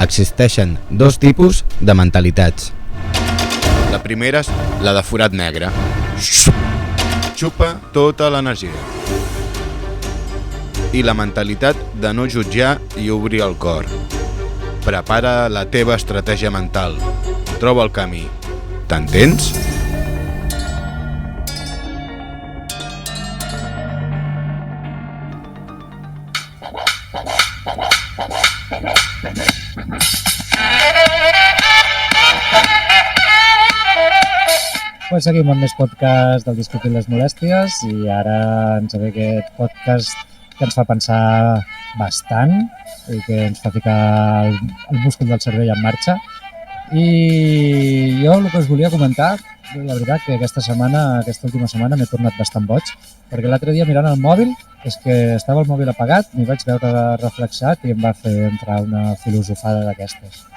Existeixen dos tipus de mentalitats. La primera és la de forat negre. Xupa tota l'energia. I la mentalitat de no jutjar i obrir el cor. Prepara la teva estratègia mental. Troba el camí. T'entens? Pues seguim amb més podcast del Discutint les Molèsties i ara ens ve aquest podcast que ens fa pensar bastant i que ens fa ficar el múscul del cervell en marxa. I jo el que us volia comentar, la veritat que aquesta última setmana m'he tornat bastant boig, perquè l'altre dia mirant el mòbil, és que estava el mòbil apagat, m'hi vaig veure reflexat i em va fer entrar una filosofada d'aquestes.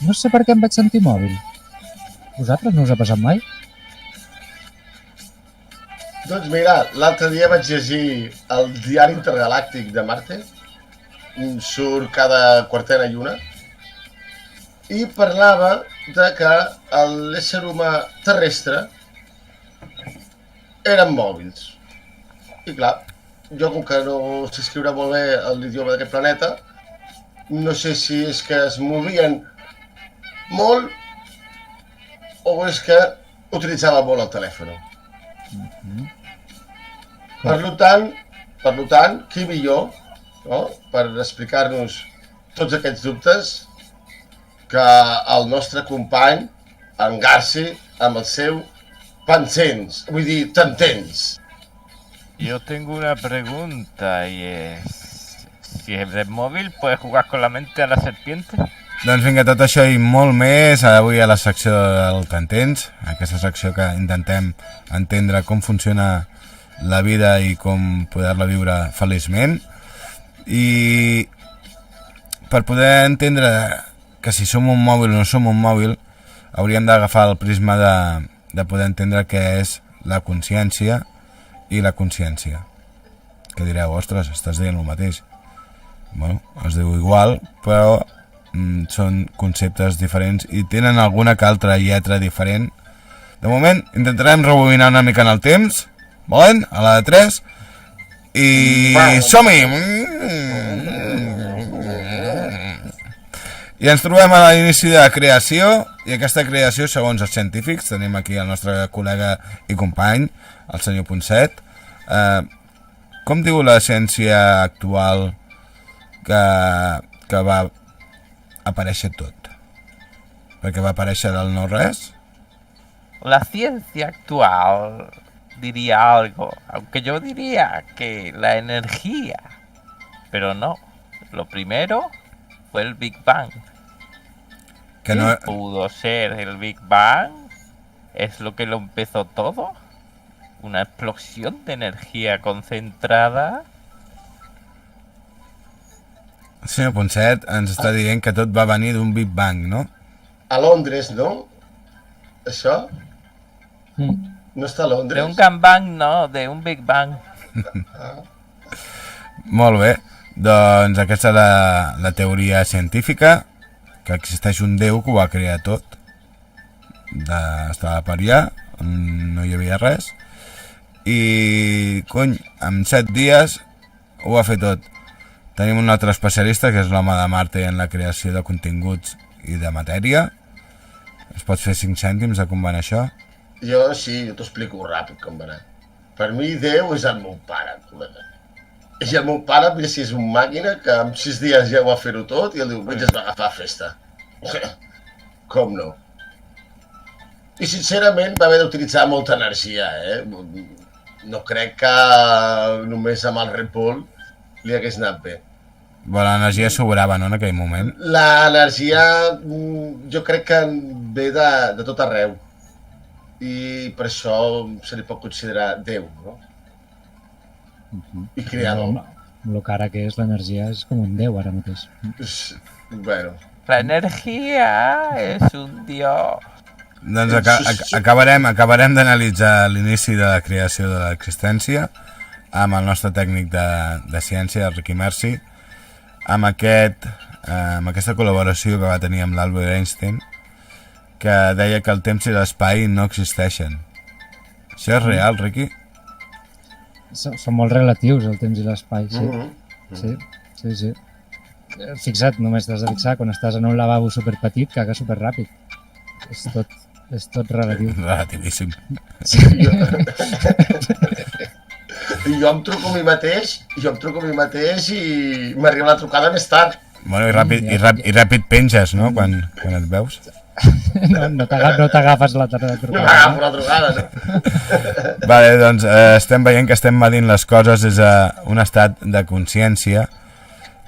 No sé per què em vaig sentir mòbil. Vosaltres no us ha passat mai? Doncs mira, l'altre dia vaig llegir el Diari Intergalàctic de Marte, surt cada quartena i una, i parlava de que l'ésser humà terrestre eren mòbils. I clar, jo com que no sé escriure molt bé l'idioma d'aquest planeta, no sé si és que es movien molt o és que utilitzava molt el telèfon. Per tant, qui millor, no? Per explicar-nos tots aquests dubtes que el nostre company, en Garci, amb el seu Pensens, vull dir, t'entens. Yo tengo una pregunta y es... Si eres móvil, ¿puedes jugar con la mente a la serpiente? Doncs vinga, tot això i molt més avui a la secció del T'entens, aquesta secció que intentem entendre com funciona la vida i com poder-la viure feliçment. I per poder entendre que si som un mòbil o no som un mòbil, hauríem d'agafar el prisma de poder entendre què és la consciència i la consciència. Que direu, ostres, estàs dient el mateix. Bueno, es diu igual, però són conceptes diferents i tenen alguna que altra lletra diferent. De moment intentarem rebobinar una mica en el temps, volen? A la de 3 i som-hi! I ens trobem a l'inici de la creació, i aquesta creació, segons els científics, tenim aquí el nostre col·lega i company, el senyor Ponset. Com diu la ciència actual que va aparèixer tot? Perquè va aparèixer del no res? La ciencia actual diría algo, aunque yo diría que la energía, pero no. Lo primero fue el Big Bang. Que no pudo ser el Big Bang, es lo que lo empezó todo. Una explosión de energía concentrada. El senyor Ponset ens està dient que tot va venir d'un Big Bang, no? A Londres, no? Això? No està a Londres? De un gangbang, no, de un Big Bang. Molt bé, doncs aquesta és la teoria científica, que existeix un déu que ho va crear tot. Estava per allà, no hi havia res, i cony, en 7 dies ho va fer tot. Tenim un altre especialista, que és l'home de Marte en la creació de continguts i de matèria. Es pots fer 5 cèntims de com va anar això? Jo sí, jo t'ho explico ràpid com va anar. Per mi Déu és el meu pare, col·lega. I el meu pare, mira si és un màquina, que en 6 dies ja ho va fer-ho tot i el diumenge es va agafar festa. Com no? I sincerament va haver d'utilitzar molta energia, No crec que només amb el Red Bull li hagués anat bé. Però l'energia sobrava, no, en aquell moment? L'energia jo crec que ve de tot arreu. I per això se li pot considerar Déu, no? I creador. El que ara que és l'energia és com un déu ara mateix. Bueno. La energia és un dios. Doncs acabarem d'analitzar l'inici de la creació de l'existència amb el nostre tècnic de ciència, el Ricky Merci, amb aquest amb aquesta col·laboració que va tenir amb l'Albert Einstein, que deia que el temps i l'espai no existeixen. Això és real, Riqui? Són molt relatius el temps i l'espai, sí. Sí. Fixa't, només t'has de fixar, quan estàs en un lavabo superpetit, caga superràpid. És tot relatiu. Relativíssim. Sí. Jo em truco a mi mateix i m'arriba la trucada més tard. Bueno, i ràpid penges, no?, quan et veus. No t'agafes la No trucada. m'agafo la trucada, no? Vale, doncs estem veient que estem medint les coses des d'un estat de consciència,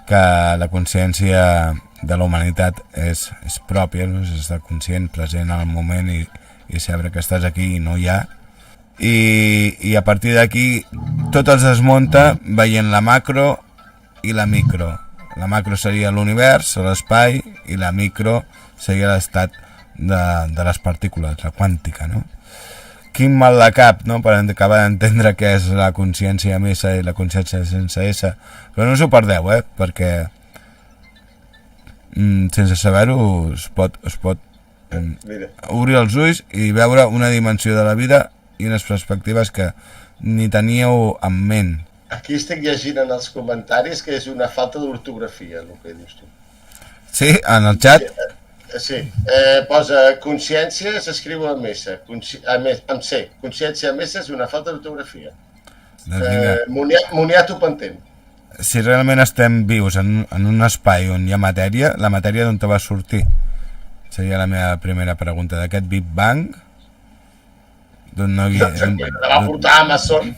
que la consciència de la humanitat és pròpia, no? És estar conscient, present al moment i saber que estàs aquí i no hi ha. I a partir d'aquí tot es desmunta veient la macro i la micro. La macro seria l'univers, l'espai, i la micro seria l'estat de les partícules, la quàntica, no? Quin mal de cap, no?, per acabar d'entendre què és la consciència amb S i la consciència sense S. Però no us ho perdeu, perquè sense saber-ho es pot obrir els ulls i veure una dimensió de la vida i unes perspectives que ni teníeu en ment. Aquí estic llegint en els comentaris que és una falta d'ortografia, el que dius tu. Sí, en el xat? Sí, posa consciència, s'escriu amb S, amb C. Consciència amb S és una falta d'ortografia. Moniato Pantem. Si realment estem vius en un espai on hi ha matèria, la matèria d'on te va sortir? Seria la meva primera pregunta. D'aquest Big Bang? D'on no havia... La va portar Amazon.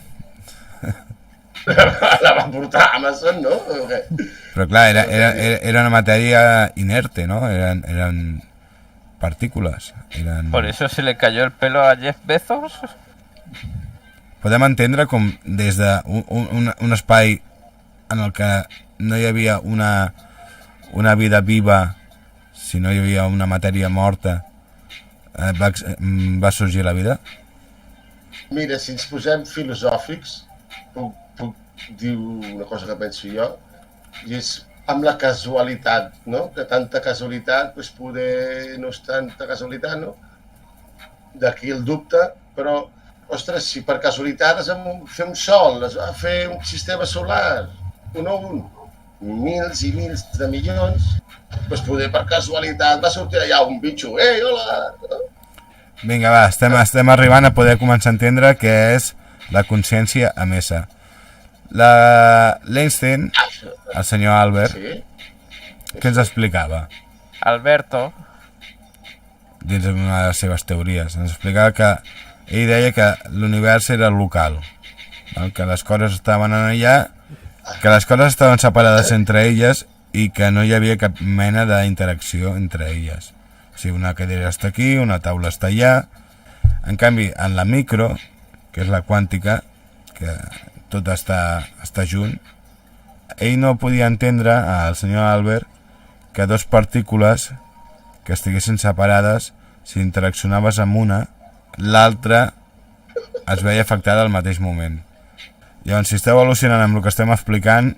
La va portar Amazon, no? Però clar, era una matèria inerte, ¿no? Eran partícules. Por eso se le cayó el pelo a Jeff Bezos. Podem entendre com des d'un espai en el que no hi havia una vida viva, si no hi havia una matèria morta, va sorgir la vida? Mira, si ens posem filosòfics, puc dir una cosa que penso jo, i és amb la casualitat, no? Que tanta casualitat, doncs poder no és tanta casualitat, no? D'aquí el dubte, però, ostres, si per casualitat es va fer un sol, es va fer un sistema solar, mils i mils de milions, doncs poder per casualitat va sortir allà un bitxo, hola! Vinga, va, estem arribant a poder començar a entendre què és la consciència amb S. L'Einstein, el senyor Albert, què ens explicava? Alberto. Dins d'una de les seves teories. Ens explicava que ell deia que l'univers era local, que les coses estaven allà, que les coses estaven separades entre elles i que no hi havia cap mena d'interacció entre elles. O sigui, una cadira està aquí, una taula està allà. En canvi, en la micro, que és la quàntica, que tot està junt, ell no podia entendre, el senyor Albert, que dos partícules que estiguessin separades, si interaccionaves amb una, l'altra es veia afectada al mateix moment. Llavors, si esteu al·lucinant amb el que estem explicant,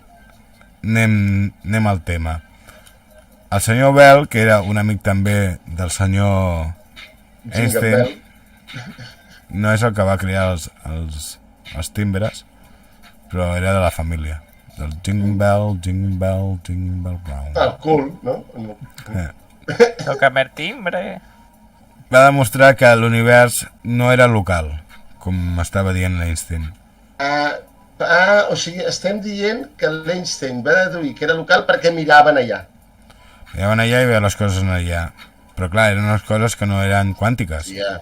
anem al tema. El senyor Bell, que era un amic també del senyor Einstein, no és el que va crear els timbres, però era de la família, del Jingle Bell, Jingle Bell, Jingle Bell Brown. El cul, no? Tócame el timbre. Va demostrar que l'univers no era local, com estava dient l'Einstein. O sigui, estem dient que l'Einstein va deduir que era local perquè miraven allà. Miraven allà i veien les coses allà. Però clar, eren unes coses que no eren quàntiques. Ja,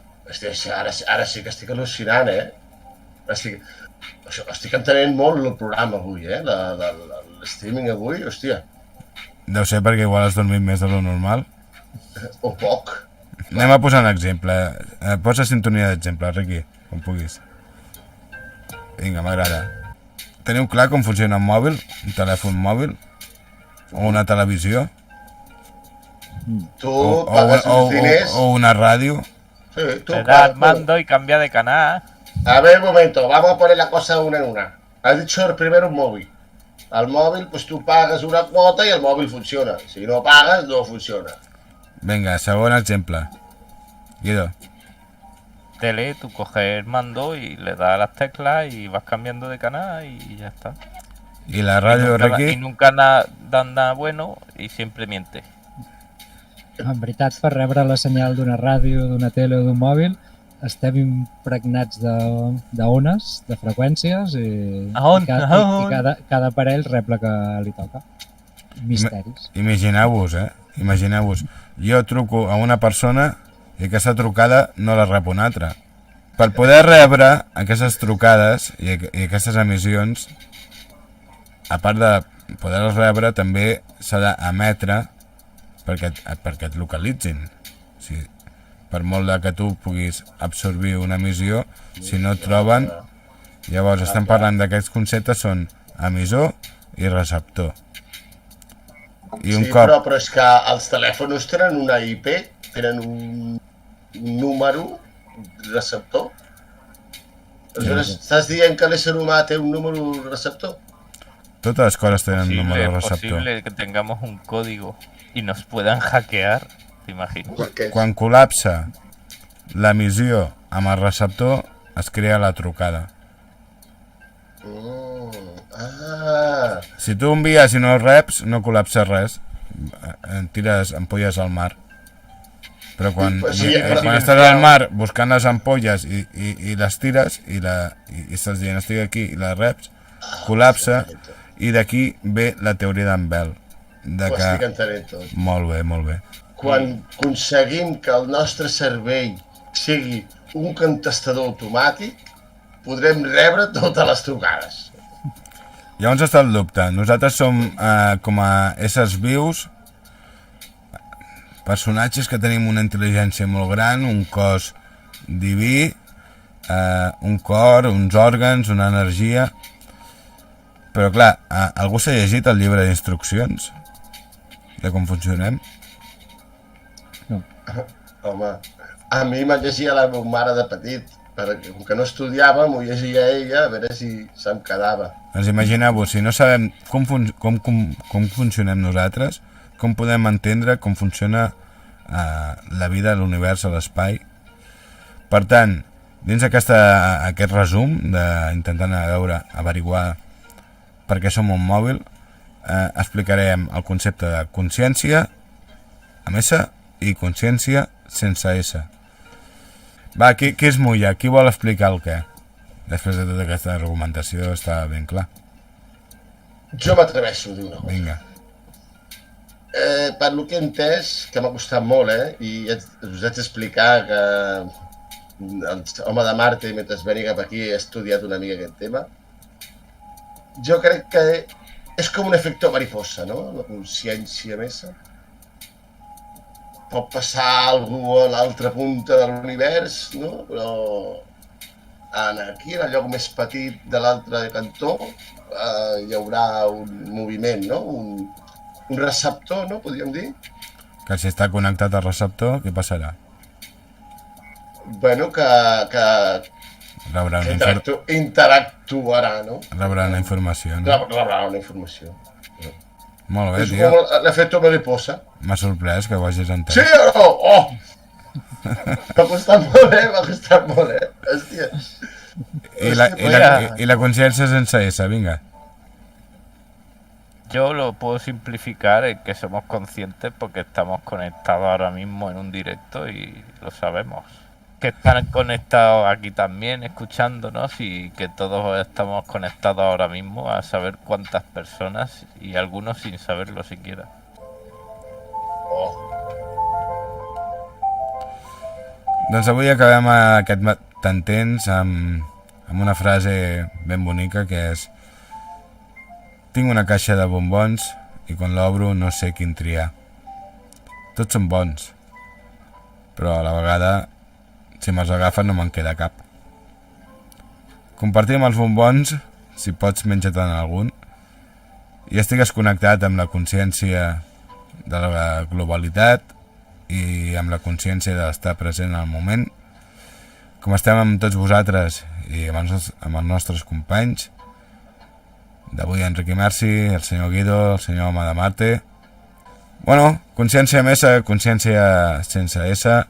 ara sí que estic al·lucinant, Estic entenent molt el programa avui, l'streaming avui, hòstia. Deu ser perquè igual has dormit més de lo normal. O poc. Anem a posar un exemple. Posa sintonia d'exemple, Riqui, com puguis. Vinga, m'agrada. Teniu clar com funciona un mòbil, un telèfon mòbil? O una televisió? Tu pagues uns diners... O una ràdio? Sí, Te da el mando y cambia de canal. A ver, un momento, vamos a poner la cosa una en una. Has dicho primero un móvil. El mòbil, doncs tu pagues una quota i el mòbil funciona. Si no pagues, no funciona. Venga, segon exemple. Guido. Tele, tú coges el mando y le das a las teclas y vas cambiando de canal y ya está. I la ràdio, Y Riqui? nunca dan nada bueno y siempre miente. En veritat, per rebre la senyal d'una ràdio, d'una tele o d'un mòbil, estem impregnats d'ones, de freqüències i cada aparell rep la que li toca. Misteris. Imagineu-vos, Imagineu-vos. Jo truco a una persona i aquesta trucada no la rep una altra. Per poder rebre aquestes trucades i aquestes emissions, a part de poder-les rebre, també s'ha d'emetre perquè et localitzin. O sigui, per molt que tu puguis absorbir una emissió, si no et troben, llavors estem parlant d'aquests conceptes, són emissor i receptor. I un Sí, cop... però és que els telèfons tenen una IP, tenen un número receptor. Aleshores, estàs dient que l'ésser humà té un número receptor? Totes les coses tenen un número Es receptor. posible que tengamos un código y nos puedan hackear, ¿te imaginas? Quan col·lapsa l'emissió amb el receptor, es crea la trucada. Si tu envies i no reps, no col·lapsa res. Tires ampolles al mar. Però quan estàs al mar buscant les ampolles i les tires i estàs dient estic aquí i les reps, col·lapsa, i d'aquí ve la teoria d'en Bell. Ho estic entenent tot. Molt bé, molt bé. Quan aconseguim que el nostre cervell sigui un contestador automàtic, podrem rebre totes les trucades. Llavors està el dubte. Nosaltres som com a éssers vius, personatges que tenim una intel·ligència molt gran, un cos diví, un cor, uns òrgans, una energia. Però clar, algú s'ha llegit el llibre d'instruccions de com funcionem? No. Home, a mi me'n llegia la meva mare de petit, perquè com que no estudiava, m'ho llegia ella a veure si se'm quedava. Doncs imagineu-vos, si no sabem com funcionem nosaltres, com podem entendre com funciona la vida, l'univers, l'espai. Per tant, dins aquest resum d'intentant averiguar per què som un mòbil, explicarem el concepte de consciència amb S i consciència sense S. Va, qui es mulla? Qui vol explicar el què? Després de tota aquesta argumentació està ben clar. Jo m'atreveixo a dir una cosa. Vinga. Per lo que he entès, que m'ha costat molt, i us haig d'explicar que l'home de Marte, mentre venia cap aquí, he estudiat una mica aquest tema. Jo crec que és com un efecte mariposa, no? La consciència mesa. Pot passar algú a l'altra punta de l'univers, no? Però aquí, en el lloc més petit de l'altre cantó, hi haurà un moviment, no? Un receptor, no? Podríem dir. Que si està connectat al receptor, què passarà? Bueno, que interactuarà, no? Rebrà una informació, no? Rebrà una informació. Molt bé, És tio. com l'efecte mariposa. M'ha sorprès que ho hagis entès. Sí o no? Oh! M'ha costat molt, Hòstia. I la consciència sense S, vinga. Yo lo puedo simplificar en que somos conscientes porque estamos conectados ahora mismo en un directo y lo sabemos. Que están conectados aquí también escuchándonos y que todos estamos conectados ahora mismo a saber cuántas personas y algunos sin saberlo siquiera. Doncs avui acabem aquest tant temps amb una frase ben bonica que és: tinc una caixa de bombons i quan l'obro no sé quin triar. Tots són bons, però a la vegada, si me'ls agafen, no me'n queda cap. Compartim els bombons, si pots menja-te'n algun, i estigues connectat amb la consciència de la globalitat i amb la consciència d'estar present al moment, com estem amb tots vosaltres i amb els nostres companys, d'avui en Ricky Merci, el senyor Guido, el senyor Home de Marte. Bueno, consciència amb S, consciència sense S.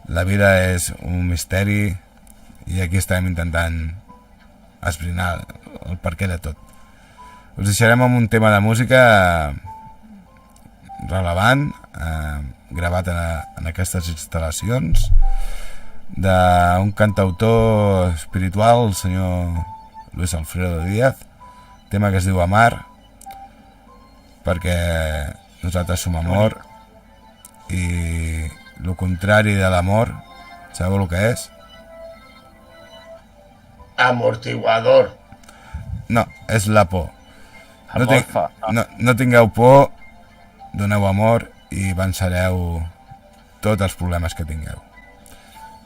La vida és un misteri i aquí estem intentant esbrinar el perquè de tot. Us deixarem amb un tema de música relevant, gravat en aquestes instal·lacions, d'un cantautor espiritual, el senyor Luis Alfredo Díaz, tema que es diu Amar, perquè nosaltres som amor i el contrari de l'amor, sabeu el que és? Amortiguador. No, és la por. Amorfa. No tingueu por, doneu amor i vencereu tots els problemes que tingueu.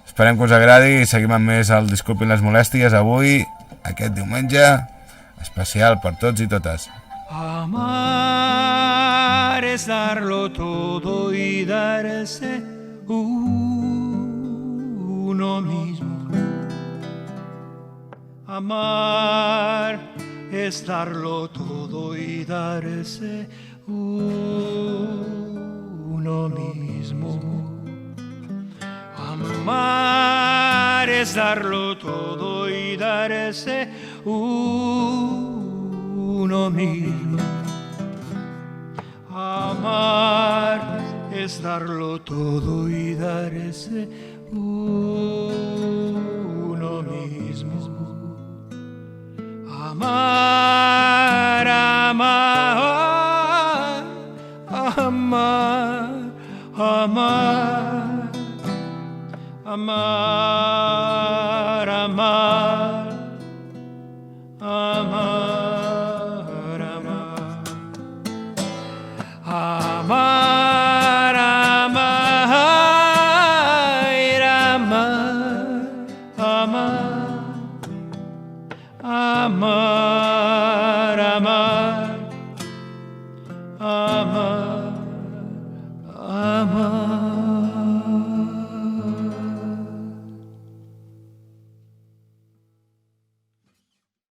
Esperem que us agradi i seguim amb més el Disculpin les molèsties avui, aquest diumenge, especial per tots i totes. Amar es darlo todo y darse uno mismo. Amar es darlo todo y darse uno mismo. Amar es darlo todo y darse uno mismo. Amar es darlo todo y darse uno mismo. Amar, amar, amar, amar, amar, amar, amar, amar, amar.